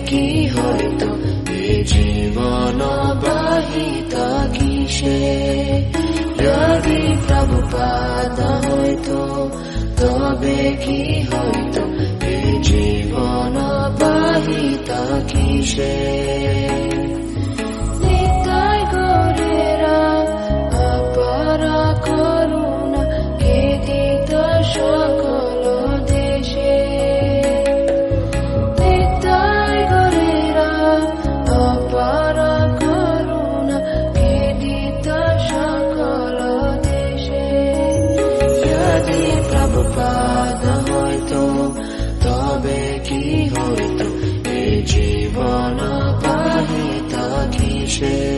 কি হইতো এ জীবন বাহিত কিসে যদি প্রভুপাদ হইতো তবে কি হইতো এ জীবন বাহিত কিসে নিতাই গৌরেরা অপারা করুণা কে দিত সকল দেশে নিতাই গৌরেরা অপারা করুণা কে দিত সকল দেশে যদি প্রভুপাদ হইতো তবে কি হইতো এ জীবন বাহিত কিসে।